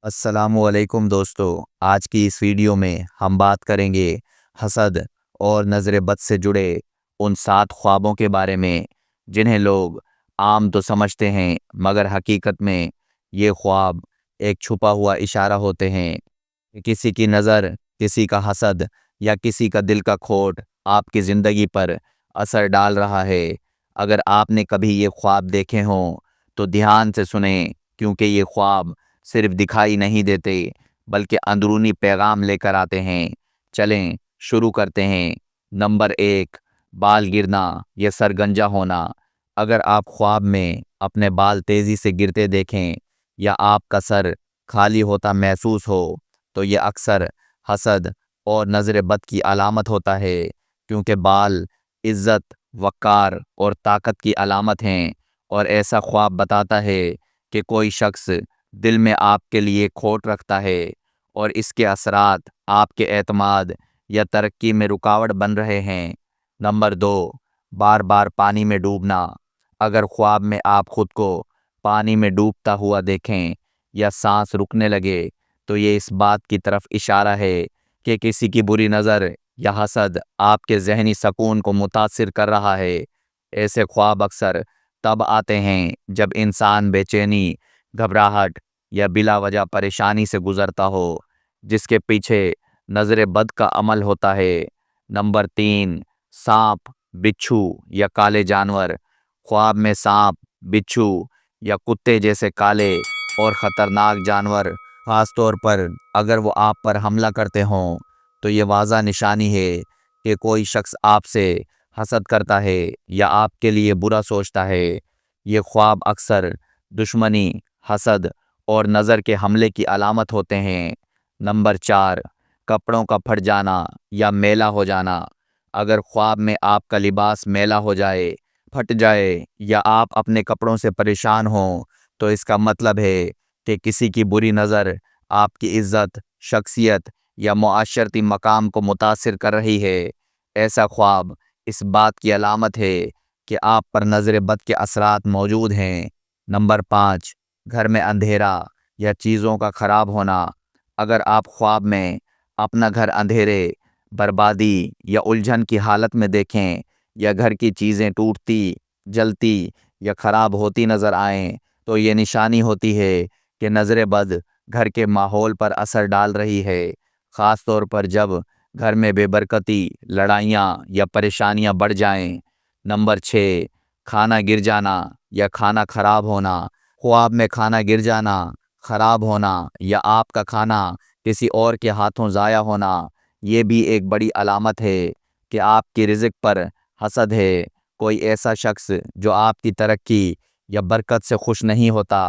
السلام علیکم دوستو، آج کی اس ویڈیو میں ہم بات کریں گے حسد اور نظر بد سے جڑے ان 7 خوابوں کے بارے میں جنہیں لوگ عام تو سمجھتے ہیں، مگر حقیقت میں یہ خواب ایک چھپا ہوا اشارہ ہوتے ہیں کہ کسی کی نظر، کسی کا حسد یا کسی کا دل کا کھوٹ آپ کی زندگی پر اثر ڈال رہا ہے۔ اگر آپ نے کبھی یہ خواب دیکھے ہوں تو دھیان سے سنیں، کیونکہ یہ خواب صرف دکھائی نہیں دیتے بلکہ اندرونی پیغام لے کر آتے ہیں۔ چلیں شروع کرتے ہیں۔ نمبر 1، بال گرنا یا سر گنجا ہونا۔ اگر آپ خواب میں اپنے بال تیزی سے گرتے دیکھیں یا آپ کا سر خالی ہوتا محسوس ہو تو یہ اکثر حسد اور نظر بد کی علامت ہوتا ہے، کیونکہ بال عزت، وقار اور طاقت کی علامت ہیں، اور ایسا خواب بتاتا ہے کہ کوئی شخص دل میں آپ کے لیے کھوٹ رکھتا ہے اور اس کے اثرات آپ کے اعتماد یا ترقی میں رکاوٹ بن رہے ہیں۔ نمبر 2، بار بار پانی میں ڈوبنا۔ اگر خواب میں آپ خود کو پانی میں ڈوبتا ہوا دیکھیں یا سانس رکنے لگے تو یہ اس بات کی طرف اشارہ ہے کہ کسی کی بری نظر یا حسد آپ کے ذہنی سکون کو متاثر کر رہا ہے۔ ایسے خواب اکثر تب آتے ہیں جب انسان بے چینی، گھبراہٹ یا بلا وجہ پریشانی سے گزرتا ہو، جس کے پیچھے نظر بد کا عمل ہوتا ہے۔ نمبر 3، سانپ، بچھو یا کالے جانور۔ خواب میں سانپ، بچھو یا کتے جیسے کالے اور خطرناک جانور، خاص طور پر اگر وہ آپ پر حملہ کرتے ہوں، تو یہ واضح نشانی ہے کہ کوئی شخص آپ سے حسد کرتا ہے یا آپ کے لیے برا سوچتا ہے۔ یہ خواب اکثر دشمنی، حسد اور نظر کے حملے کی علامت ہوتے ہیں۔ نمبر 4، کپڑوں کا پھٹ جانا یا میلا ہو جانا۔ اگر خواب میں آپ کا لباس میلا ہو جائے، پھٹ جائے یا آپ اپنے کپڑوں سے پریشان ہوں تو اس کا مطلب ہے کہ کسی کی بری نظر آپ کی عزت، شخصیت یا معاشرتی مقام کو متاثر کر رہی ہے۔ ایسا خواب اس بات کی علامت ہے کہ آپ پر نظر بد کے اثرات موجود ہیں۔ نمبر 5، گھر میں اندھیرا یا چیزوں کا خراب ہونا۔ اگر آپ خواب میں اپنا گھر اندھیرے، بربادی یا الجھن کی حالت میں دیکھیں یا گھر کی چیزیں ٹوٹتی، جلتی یا خراب ہوتی نظر آئیں تو یہ نشانی ہوتی ہے کہ نظر بد گھر کے ماحول پر اثر ڈال رہی ہے، خاص طور پر جب گھر میں بے برکتی، لڑائیاں یا پریشانیاں بڑھ جائیں۔ نمبر 6، کھانا گر جانا یا کھانا خراب ہونا۔ خواب میں کھانا گر جانا، خراب ہونا یا آپ کا کھانا کسی اور کے ہاتھوں ضائع ہونا، یہ بھی ایک بڑی علامت ہے کہ آپ کی رزق پر حسد ہے۔ کوئی ایسا شخص جو آپ کی ترقی یا برکت سے خوش نہیں ہوتا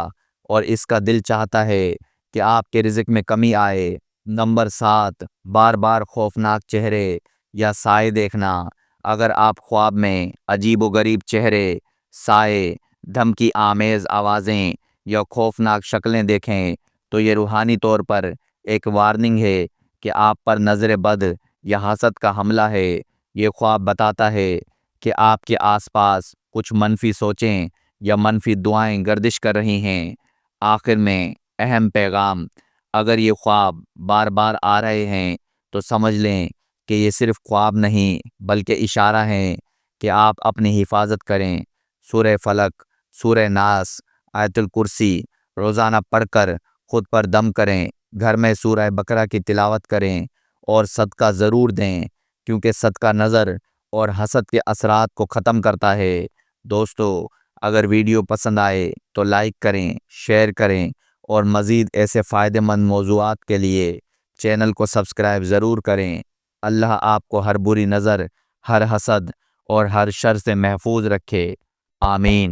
اور اس کا دل چاہتا ہے کہ آپ کے رزق میں کمی آئے۔ نمبر 7، بار بار خوفناک چہرے یا سائے دیکھنا۔ اگر آپ خواب میں عجیب و غریب چہرے، سائے، دھمکی آمیز آوازیں یا خوفناک شکلیں دیکھیں تو یہ روحانی طور پر ایک وارننگ ہے کہ آپ پر نظر بد یا حسد کا حملہ ہے۔ یہ خواب بتاتا ہے کہ آپ کے آس پاس کچھ منفی سوچیں یا منفی دعائیں گردش کر رہی ہیں۔ آخر میں اہم پیغام، اگر یہ خواب بار بار آ رہے ہیں تو سمجھ لیں کہ یہ صرف خواب نہیں بلکہ اشارہ ہے کہ آپ اپنی حفاظت کریں۔ سورہ فلق، سورہ ناس، آیت الکرسی روزانہ پڑھ کر خود پر دم کریں۔ گھر میں سورہ بقرہ کی تلاوت کریں اور صدقہ ضرور دیں، کیونکہ صدقہ نظر اور حسد کے اثرات کو ختم کرتا ہے۔ دوستو، اگر ویڈیو پسند آئے تو لائک کریں، شیئر کریں اور مزید ایسے فائدہ مند موضوعات کے لیے چینل کو سبسکرائب ضرور کریں۔ اللہ آپ کو ہر بری نظر، ہر حسد اور ہر شر سے محفوظ رکھے۔ آمین۔